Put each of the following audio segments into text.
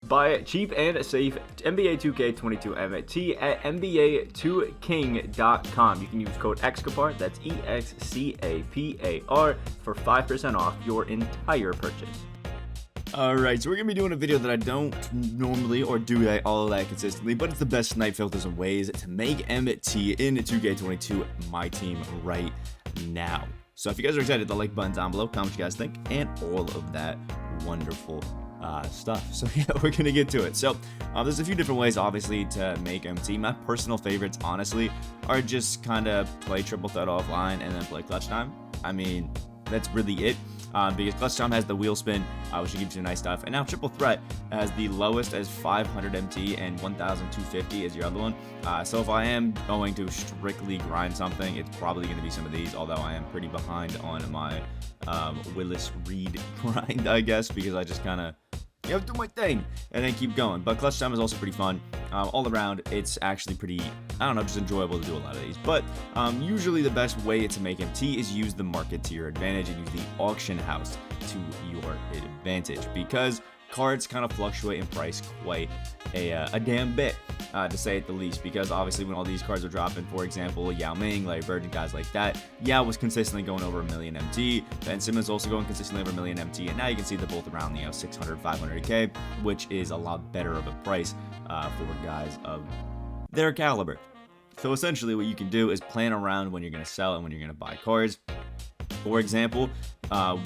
Buy cheap and safe NBA 2K22 MT at NBA2King.com. You can use code Excapar, that's EXCAPAR, for 5% off your entire purchase. Alright, so we're going to be doing a video that I don't normally or do all of that consistently, but it's the best snipe filters and ways to make MT in 2K22 MyTeam right now. So if you guys are excited, the like button down below, comment what you guys think, and all of that wonderful stuff. So yeah, we're going to get to it. So there's a few different ways, obviously, to make MT. My personal favorites, honestly, are just kind of play triple threat offline and then play clutch time. I mean, that's really it. Because clutch time has the wheel spin, which gives you nice stuff, and now triple threat has the lowest as 500 MT and 1250 is your other one. So if I am going to strictly grind something, it's probably going to be some of these, although I am pretty behind on my Willis Reed grind, I guess, because I just kind of do my thing and then keep going. But clutch time is also pretty fun. All around, it's actually pretty, I don't know, just enjoyable to do a lot of these. But usually the best way to make MT is use the market to your advantage and use the auction house to your advantage, because cards kind of fluctuate in price quite a damn bit, to say it the least, because obviously when all these cards are dropping, for example, Yao Ming, Larry Bird, and guys like that, Yao was consistently going over 1 million MT, Ben Simmons also going consistently over 1 million MT, and now you can see they're both around, 600, 500k, which is a lot better of a price for guys of their caliber. So essentially what you can do is plan around when you're going to sell and when you're going to buy cards. For example,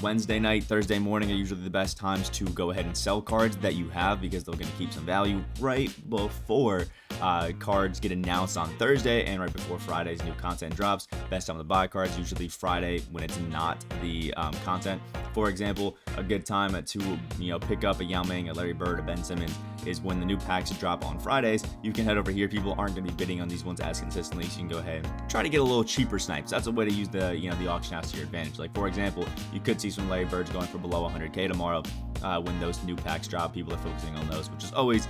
Wednesday night, Thursday morning are usually the best times to go ahead and sell cards that you have, because they're going to keep some value right before cards get announced on Thursday and right before Friday's new content drops. Best time to buy cards, usually Friday when it's not the content. For example, a good time to pick up a Yao Ming, a Larry Bird, a Ben Simmons is when the new packs drop on Fridays. You can head over here. People aren't going to be bidding on these ones as consistently, so you can go ahead and try to get a little cheaper snipes. That's a way to use the the auction house to your advantage. Like for example, you could see some Larry Birds going for below 100k tomorrow when those new packs drop. People are focusing on those, which is always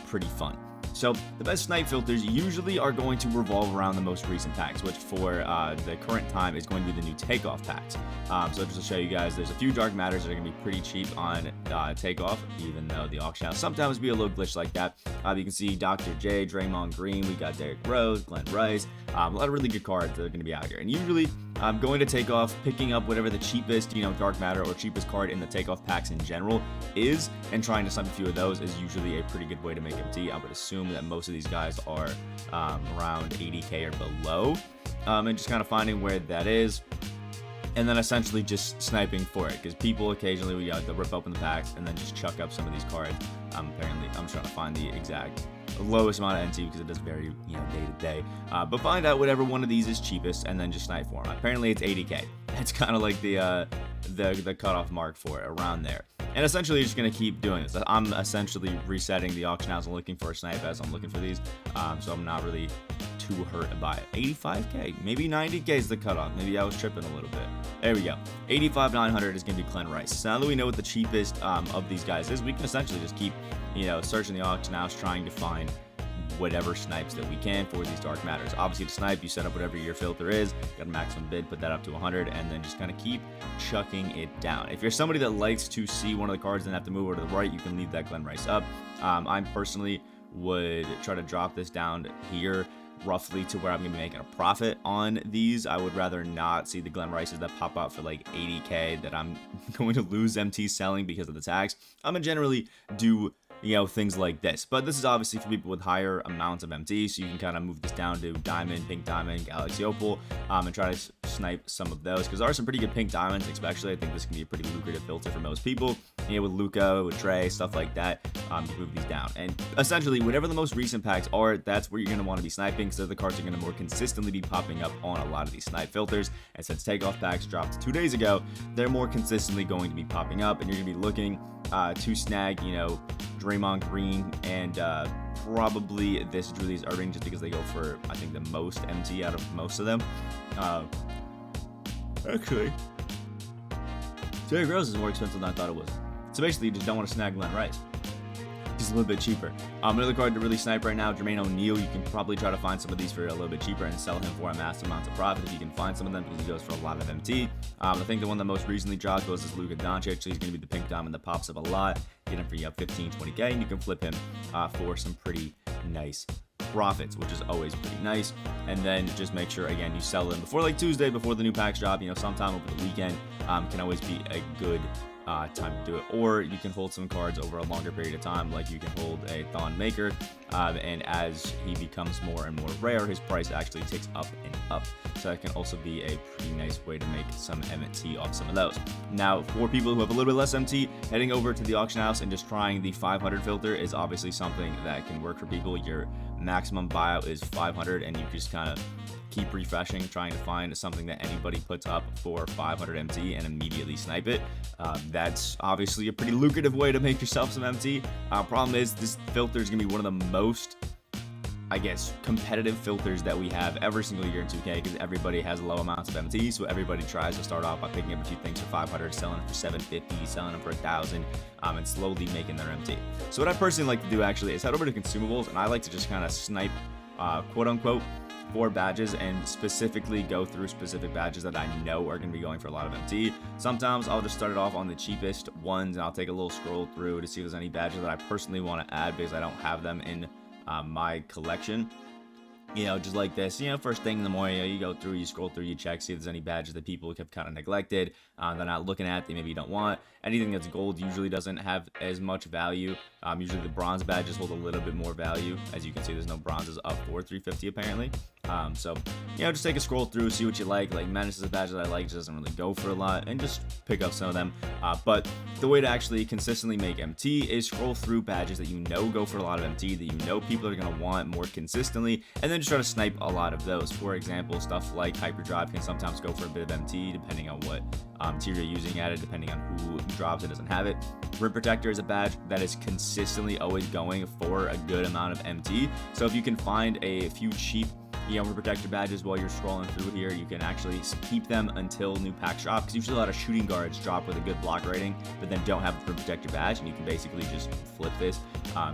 pretty fun. So the best snipe filters usually are going to revolve around the most recent packs, which for the current time is going to be the new takeoff packs. So just to show you guys, there's a few dark matters that are going to be pretty cheap on takeoff, even though the auction house sometimes be a little glitch like that. You can see Dr. J, Draymond Green, we got Derrick Rose, Glenn Rice, a lot of really good cards that are going to be out here. And usually I'm going to take off, picking up whatever the cheapest, dark matter or cheapest card in the takeoff packs in general is, and trying to snipe a few of those is usually a pretty good way to make MT. I would assume that most of these guys are around 80k or below, and just kind of finding where that is, and then essentially just sniping for it, because people occasionally they'll rip open the packs and then just chuck up some of these cards. Apparently, I'm trying to find the exact lowest amount of NT because it does vary, day to day. But find out whatever one of these is cheapest and then just snipe for them. Apparently, it's 80k. It's kind of like the cutoff mark for it, around there. And essentially, you're just gonna keep doing this. I'm essentially resetting the auction house and looking for a snipe as I'm looking for these. So I'm not really too hurt by it. 85k, maybe 90k is the cutoff. Maybe I was tripping a little bit. There we go. 85,900 is gonna be Glenn Rice. So now that we know what the cheapest of these guys is, we can essentially just keep, searching the auction house, trying to find whatever snipes that we can for these dark matters. Obviously, to snipe, you set up whatever your filter is, got a maximum bid, put that up to 100, and then just kind of keep chucking it down. If you're somebody that likes to see one of the cards and have to move over to the right, you can leave that Glenn Rice up. I personally would try to drop this down here roughly to where I'm going to be making a profit on these. I would rather not see the Glenn Rices that pop out for like 80k that I'm going to lose MT selling because of the tax. I'm going to generally do things like this. But this is obviously for people with higher amounts of MT, so you can kind of move this down to Diamond, Pink Diamond, Galaxy Opal, and try to snipe some of those, because there are some pretty good Pink Diamonds, especially. I think this can be a pretty lucrative filter for most people. With Luka, with Trey, stuff like that, you move these down. And essentially, whatever the most recent packs are, that's where you're going to want to be sniping, because the cards are going to more consistently be popping up on a lot of these snipe filters. And since takeoff packs dropped 2 days ago, they're more consistently going to be popping up, and you're going to be looking to snag, Draymond Green and probably this Julius Erving, just because they go for, I think, the most MT out of most of them. Actually, Derrick Rose is more expensive than I thought it was. So basically, you just don't want to snag Glenn Rice, because just a little bit cheaper. Another card to really snipe right now, Jermaine O'Neal. You can probably try to find some of these for a little bit cheaper and sell him for a massive amount of profit if you can find some of them, because he goes for a lot of MT. I think the one that most recently dropped was this Luka Doncic. So he's going to be the pink diamond that pops up a lot. Get him for 15, 20K, and you can flip him for some pretty nice profits, which is always pretty nice. And then just make sure, again, you sell them before like Tuesday, before the new packs drop. Sometime over the weekend can always be a good time to do it. Or you can hold some cards over a longer period of time, like you can hold a Thon Maker, and as he becomes more and more rare, his price actually ticks up and up. So that can also be a pretty nice way to make some MT off some of those. Now, for people who have a little bit less MT, heading over to the auction house and just trying the 500 filter is obviously something that can work for people. Your maximum buyout is 500, and you just kind of keep refreshing, trying to find something that anybody puts up for 500 MT and immediately snipe it. That's obviously a pretty lucrative way to make yourself some MT. Problem is, this filter is going to be one of the most, I guess, competitive filters that we have every single year in 2K, because everybody has low amounts of MT, so everybody tries to start off by picking up a few things for 500, selling them for 750, selling them for 1,000, and slowly making their MT. So what I personally like to do actually is head over to Consumables, and I like to just kind of snipe, quote-unquote, for badges, and specifically go through specific badges that I know are going to be going for a lot of MT. Sometimes I'll just start it off on the cheapest ones, and I'll take a little scroll through to see if there's any badges that I personally want to add because I don't have them in my collection. Just like this, first thing in the morning, you go through, you scroll through, you check, see if there's any badges that people have kind of neglected, they're not looking at, they maybe don't want. Anything that's gold usually doesn't have as much value. Usually the bronze badges hold a little bit more value. As you can see, there's no bronzes up for 350 apparently. So, just take a scroll through, see what you like. Like Menace is a badge that I like, just doesn't really go for a lot, and just pick up some of them. But the way to actually consistently make MT is scroll through badges that you know go for a lot of MT, that you know people are going to want more consistently, and then just try to snipe a lot of those. For example, stuff like Hyperdrive can sometimes go for a bit of MT, depending on what tier you're using at it, depending on who drops it, doesn't have it. Rim Protector is a badge that is consistently always going for a good amount of MT. So if you can find a few cheap Rim Protector badges while you're scrolling through here, you can actually keep them until new packs drop, because usually a lot of shooting guards drop with a good block rating but then don't have the Rim Protector badge, and you can basically just flip this.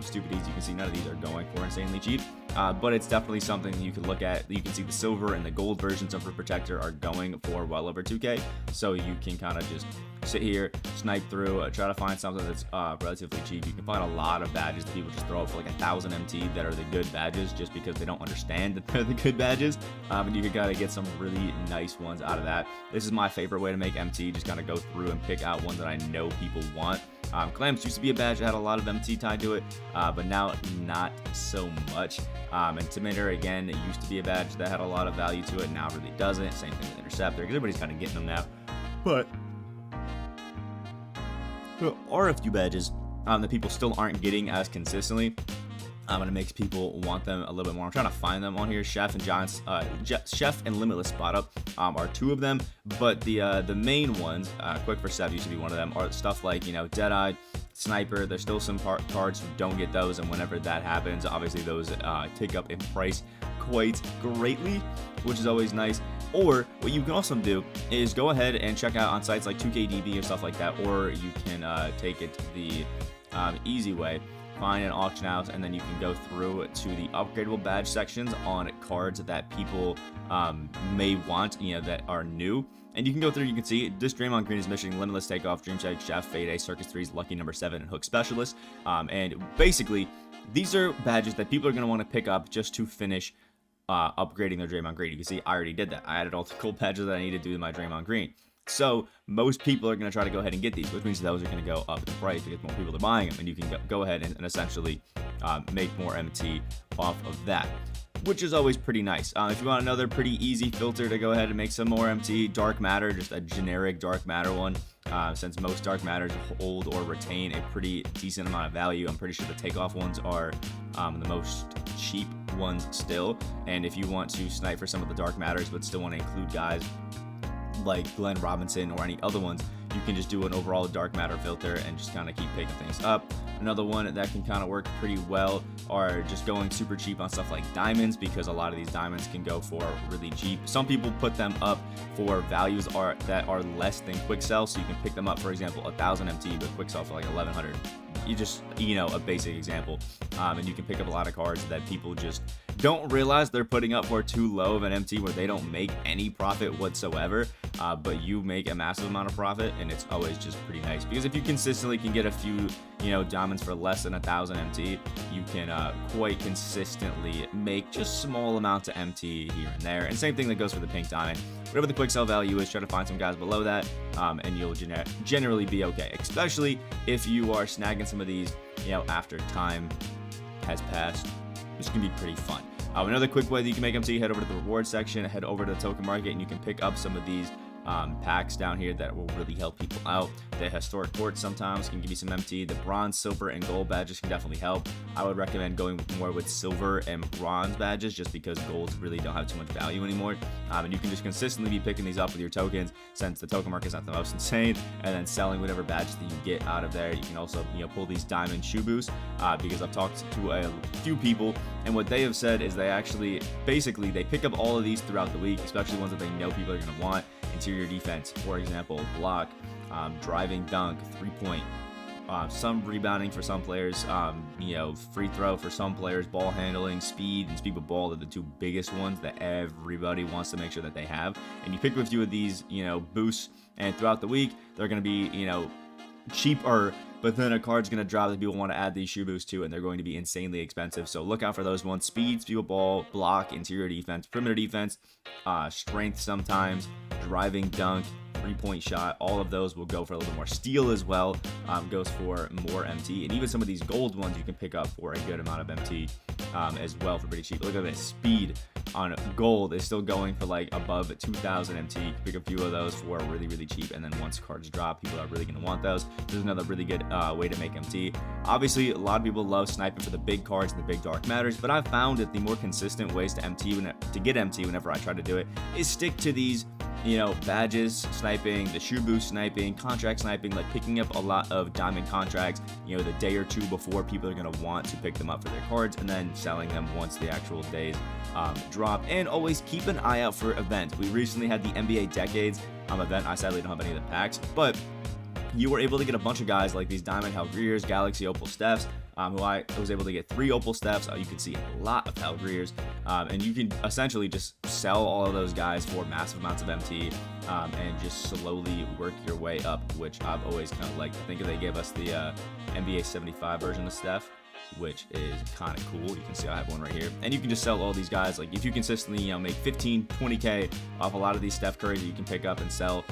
Stupid easy, you can see none of these are going for insanely cheap, but it's definitely something you can look at. You can see the silver and the gold versions of Rim Protector are going for well over 2K, so you can kind of just sit here, snipe through, try to find something that's relatively cheap. You can find a lot of badges that people just throw up for like 1,000 MT that are the good badges just because they don't understand that they're the good badges, and you can kind of get some really nice ones out of that. This is my favorite way to make MT, just kind of go through and pick out ones that I know people want. Clamps used to be a badge that had a lot of MT tied to it, but now not so much. Intimidator, again, it used to be a badge that had a lot of value to it, now it really doesn't. Same thing with Interceptor, because everybody's kind of getting them now. But there are a few badges that people still aren't getting as consistently, and it makes people want them a little bit more. I'm trying to find them on here. Chef and Giants, Chef and Limitless Spot Up are two of them, but the main ones, Quick for Sev used to be one of them, are stuff like Deadeye, Sniper. There's still some cards who don't get those, and whenever that happens, obviously those tick up in price quite greatly, which is always nice. Or what you can also do is go ahead and check out on sites like 2KDB or stuff like that, or you can take it the easy way. Find an auction house, and then you can go through to the upgradable badge sections on cards that people may want, that are new. And you can go through, you can see this Draymond Green is missing Limitless Takeoff, Dream Shake, Chef, Fade A, Circus 3's Lucky Number 7, and Hook Specialist. And basically, these are badges that people are going to want to pick up just to finish upgrading their Draymond Green. You can see I already did that. I added all the cool badges that I needed to do to my Draymond Green. So most people are going to try to go ahead and get these, which means those are going to go up in price because more people are buying them, and you can go ahead and essentially make more MT off of that, which is always pretty nice. If you want another pretty easy filter to go ahead and make some more MT, Dark Matter, just a generic Dark Matter one. Since most Dark Matters hold or retain a pretty decent amount of value, I'm pretty sure the takeoff ones are the most cheap ones still. And if you want to snipe for some of the Dark Matters but still want to include guys like Glenn Robinson or any other ones, you can just do an overall Dark Matter filter and just kind of keep picking things up. Another one that can kind of work pretty well are just going super cheap on stuff like diamonds, because a lot of these diamonds can go for really cheap. Some people put them up for values that are less than quick sell, so you can pick them up, for example, 1,000 MT, but quick sell for like 1,100. you just, a basic example. And you can pick up a lot of cards that people just don't realize they're putting up for too low of an MT, where they don't make any profit whatsoever, but you make a massive amount of profit, and it's always just pretty nice. Because if you consistently can get a few, diamonds for less than 1,000 MT, you can quite consistently make just small amounts of MT here and there. And same thing that goes for the pink diamond. Whatever the quick sell value is, try to find some guys below that, and you'll generally be okay. Especially if you are snagging some of these, after time has passed. This can be pretty fun. Another quick way that you can make MT, head over to the reward section, head over to the token market, and you can pick up some of these packs down here that will really help people out. The historic quartz sometimes can give you some MT. The bronze, silver, and gold badges can definitely help. I would recommend going more with silver and bronze badges, just because golds really don't have too much value anymore. And you can just consistently be picking these up with your tokens, since the token market is not the most insane, and then selling whatever badges that you get out of there. You can also pull these diamond shoe boosts, because I've talked to a few people, and what they have said is they actually basically they pick up all of these throughout the week, especially ones that they know people are going to want. Interior defense, for example, block, driving dunk, 3-point, some rebounding for some players, free throw for some players, ball handling, speed, and speed with ball are the two biggest ones that everybody wants to make sure that they have. And you pick a few of these, boosts, and throughout the week, they're going to be, cheaper, but then a card's going to drop that people want to add these shoe boosts to, and they're going to be insanely expensive. So look out for those ones. Speed, speed with ball, block, interior defense, perimeter defense, strength sometimes, driving dunk, 3-point shot. All of those will go for a little more. Steal as well goes for more MT, and even some of these gold ones you can pick up for a good amount of MT as well for pretty cheap. Look at this. Speed on gold is still going for like above 2,000 MT. You can pick a few of those for really, really cheap, and then once cards drop, people are really going to want those. There's another really good way to make MT. Obviously, a lot of people love sniping for the big cards and the big dark matters, but I've found that the more consistent ways to get MT whenever I try to do it is stick to these badges sniping, the shoe boost sniping, contract sniping, like picking up a lot of diamond contracts, the day or two before people are going to want to pick them up for their cards, and then selling them once the actual days drop. And always keep an eye out for events. We recently had the NBA Decades event. I sadly don't have any of the packs, but you were able to get a bunch of guys like these Diamond Halgreers, Galaxy Opal Stephs, who I was able to get 3 Opal Stephs. You can see a lot of Halgreers, and you can essentially just sell all of those guys for massive amounts of MT, and just slowly work your way up, which I've always kind of liked. I think they gave us the NBA 75 version of Steph, which is kind of cool. You can see I have one right here, and you can just sell all these guys. Like if you consistently make 15-20k off a lot of these Steph Currys that you can pick up and sell,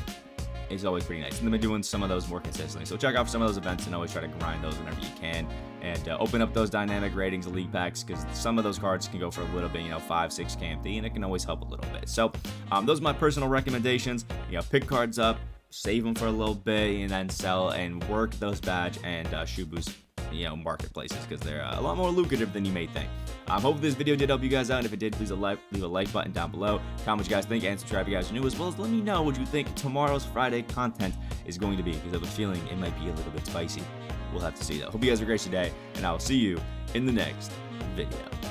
is always pretty nice. And they've been doing some of those more consistently, so check out some of those events and always try to grind those whenever you can, and open up those dynamic ratings of league packs, because some of those cards can go for a little bit, 5-6 KMT, and it can always help a little bit. So those are my personal recommendations. Pick cards up, save them for a little bit, and then sell and work those badge and shoe boost marketplaces, because they're a lot more lucrative than you may think. Hope this video did help you guys out, and if it did, please leave a like button down below, comment what you guys think, and subscribe if you guys are new, as well as let me know what you think tomorrow's Friday content is going to be, because I have a feeling it might be a little bit spicy. We'll have to see though. Hope you guys have a great day, and I will see you in the next video.